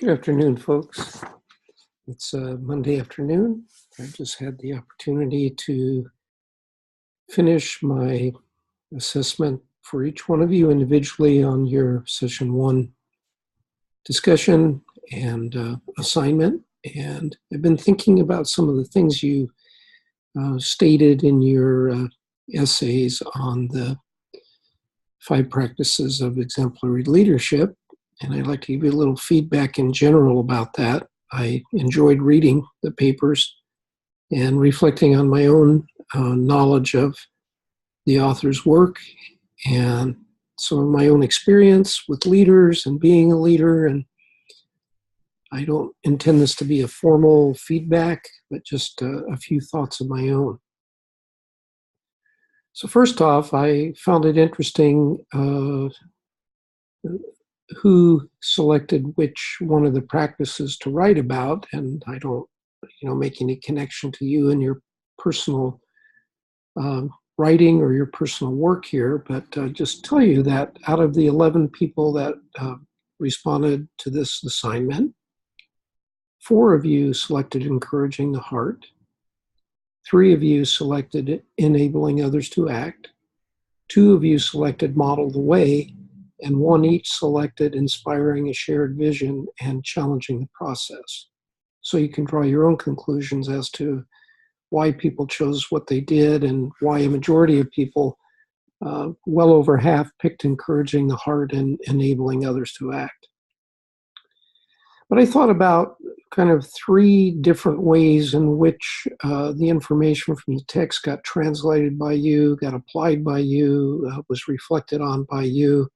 Good afternoon, folks. It's Monday afternoon. I just had the opportunity to finish my assessment for each one of you individually on your session 1 discussion and assignment. And I've been thinking about some of the things you stated in your essays on the 5 practices of exemplary leadership. And I'd like to give you a little feedback in general about that. I enjoyed reading the papers and reflecting on my own knowledge of the author's work and some of my own experience with leaders and being a leader. And I don't intend this to be a formal feedback, but just a few thoughts of my own. So first off, I found it interesting who selected which one of the practices to write about, and I don't, make any connection to you and your personal writing or your personal work here, but just tell you that out of the 11 people that responded to this assignment, 4 of you selected encouraging the heart, 3 of you selected enabling others to act, 2 of you selected model the way, and 1 each selected inspiring a shared vision and challenging the process. So you can draw your own conclusions as to why people chose what they did and why a majority of people, well over half, picked encouraging the heart and enabling others to act. But I thought about kind of 3 different ways in which the information from the text got translated by you, got applied by you, was reflected on by you.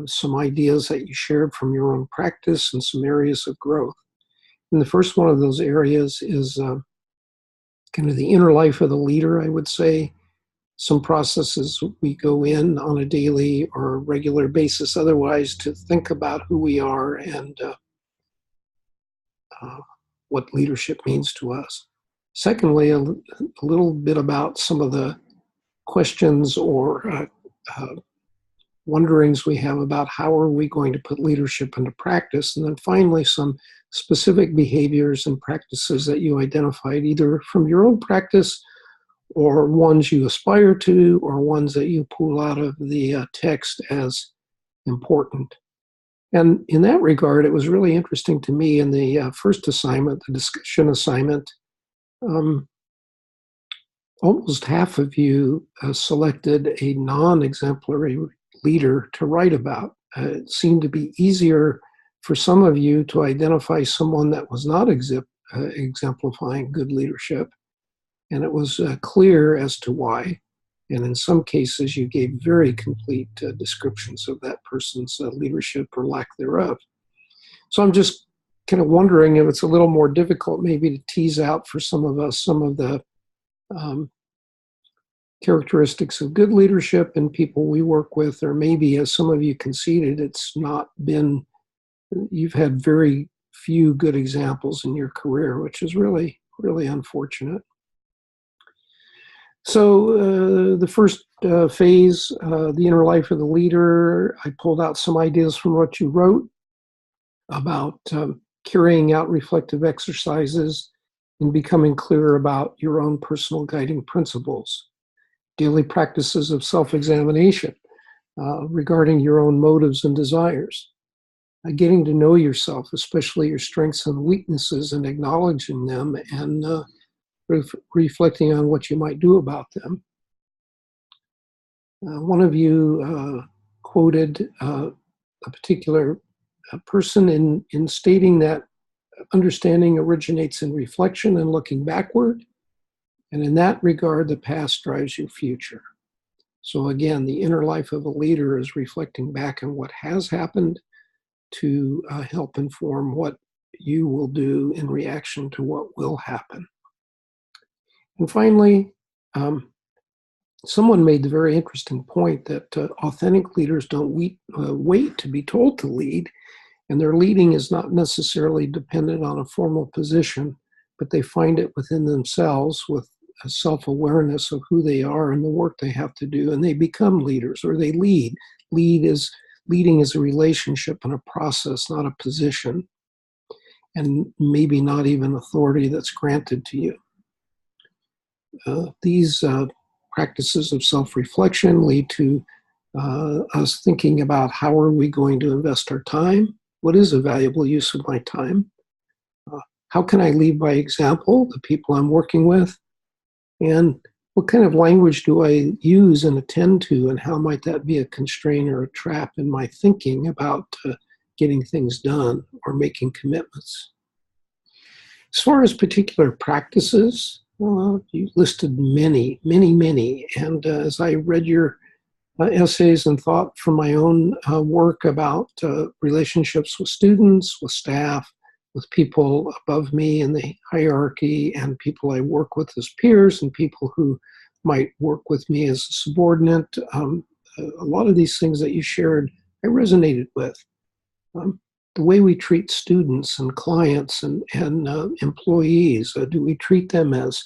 Some ideas that you shared from your own practice and some areas of growth. And the first one of those areas is kind of the inner life of the leader, I would say. Some processes we go in on a daily or regular basis otherwise to think about who we are and what leadership means to us. Secondly, a little bit about some of the questions or wonderings we have about how are we going to put leadership into practice. And then finally, some specific behaviors and practices that you identified either from your own practice or ones you aspire to or ones that you pull out of the text as important. And in that regard, it was really interesting to me in the first assignment, the discussion assignment, almost half of you selected a non-exemplary leader to write about. It seemed to be easier for some of you to identify someone that was not exemplifying good leadership, and it was clear as to why. And in some cases, you gave very complete descriptions of that person's leadership or lack thereof. So I'm just kind of wondering if it's a little more difficult maybe to tease out for some of us some of the characteristics of good leadership in people we work with, or maybe, as some of you conceded, it's not been, you've had very few good examples in your career, which is really, really unfortunate. So the first phase, the inner life of the leader, I pulled out some ideas from what you wrote about carrying out reflective exercises and becoming clear about your own personal guiding principles. Daily practices of self-examination regarding your own motives and desires. Getting to know yourself, especially your strengths and weaknesses, and acknowledging them and reflecting on what you might do about them. One of you quoted a particular person in stating that understanding originates in reflection and looking backward. And in that regard, the past drives your future. So again, the inner life of a leader is reflecting back on what has happened to help inform what you will do in reaction to what will happen. And finally, someone made the very interesting point that authentic leaders don't wait to be told to lead, and their leading is not necessarily dependent on a formal position, but they find it within themselves with a self-awareness of who they are and the work they have to do, and they become leaders, or they lead. Lead is leading is a relationship and a process, not a position, and maybe not even authority that's granted to you. These practices of self-reflection lead to us thinking about how are we going to invest our time? What is a valuable use of my time? How can I lead by example the people I'm working with? And what kind of language do I use and attend to, and how might that be a constraint or a trap in my thinking about getting things done or making commitments? As far as particular practices, you listed many, many, many. And as I read your essays and thought from my own work about relationships with students, with staff, with people above me in the hierarchy, and people I work with as peers, and people who might work with me as a subordinate. A lot of these things that you shared, I resonated with. The way we treat students and clients and employees, do we treat them as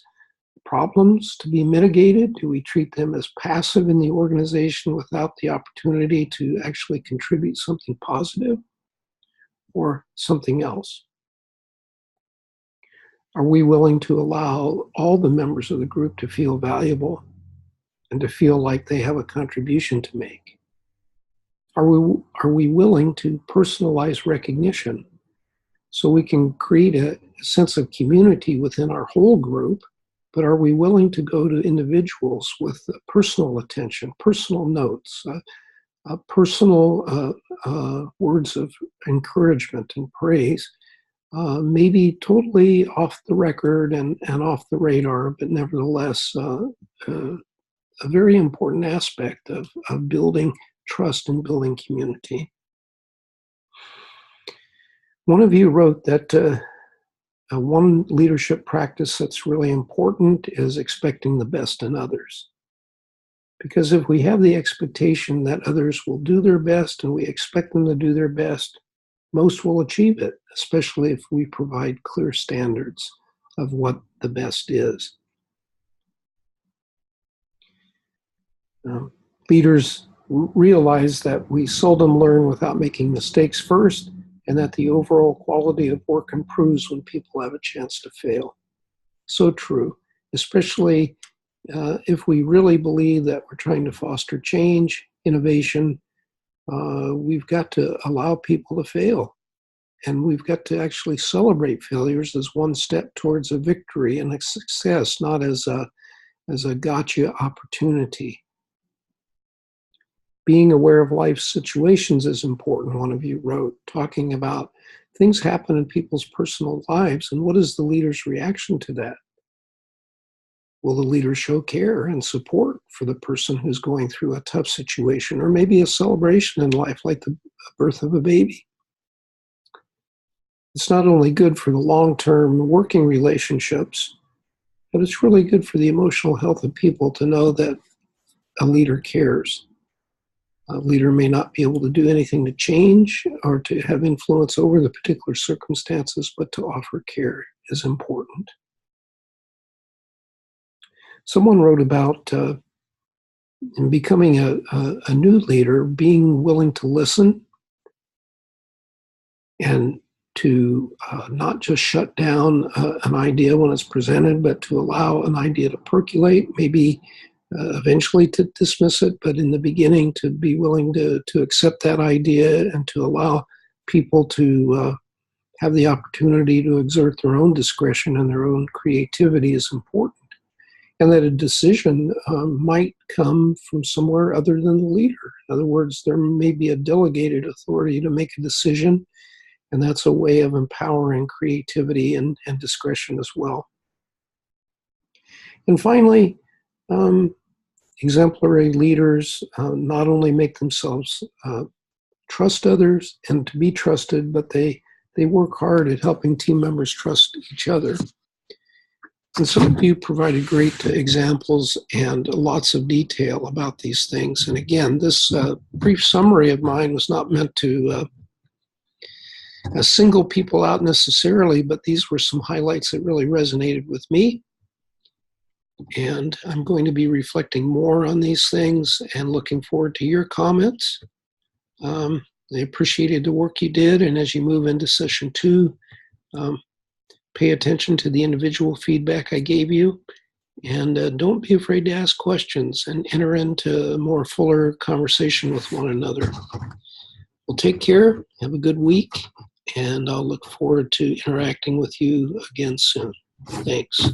problems to be mitigated? Do we treat them as passive in the organization without the opportunity to actually contribute something positive or something else? Are we willing to allow all the members of the group to feel valuable and to feel like they have a contribution to make? Are we willing to personalize recognition so we can create a sense of community within our whole group? But are we willing to go to individuals with personal attention, personal notes, personal words of encouragement and praise, maybe totally off the record and off the radar, but nevertheless a very important aspect of building trust and building community? One of you wrote that one leadership practice that's really important is expecting the best in others. Because if we have the expectation that others will do their best and we expect them to do their best, most will achieve it, especially if we provide clear standards of what the best is. Leaders realize that we seldom learn without making mistakes first, and that the overall quality of work improves when people have a chance to fail. So true, especially if we really believe that we're trying to foster change, innovation. We've got to allow people to fail. And we've got to actually celebrate failures as one step towards a victory and a success, not as a gotcha opportunity. Being aware of life's situations is important, one of you wrote, talking about things happen in people's personal lives, and what is the leader's reaction to that? Will the leader show care and support for the person who's going through a tough situation, or maybe a celebration in life like the birth of a baby? It's not only good for the long-term working relationships, but it's really good for the emotional health of people to know that a leader cares. A leader may not be able to do anything to change or to have influence over the particular circumstances, but to offer care is important. Someone wrote about in becoming a new leader, being willing to listen and to not just shut down an idea when it's presented, but to allow an idea to percolate, maybe eventually to dismiss it, but in the beginning to be willing to accept that idea and to allow people to have the opportunity to exert their own discretion and their own creativity is important. And that a decision might come from somewhere other than the leader. In other words, there may be a delegated authority to make a decision, and that's a way of empowering creativity and discretion as well. And finally, exemplary leaders not only make themselves trust others and to be trusted, but they work hard at helping team members trust each other. And some of you provided great examples and lots of detail about these things. And again, this brief summary of mine was not meant to single people out necessarily, but these were some highlights that really resonated with me. And I'm going to be reflecting more on these things and looking forward to your comments. I appreciated the work you did, and as you move into session 2, um, pay attention to the individual feedback I gave you, and don't be afraid to ask questions and enter into a more fuller conversation with one another. Well, take care, have a good week, and I'll look forward to interacting with you again soon. Thanks.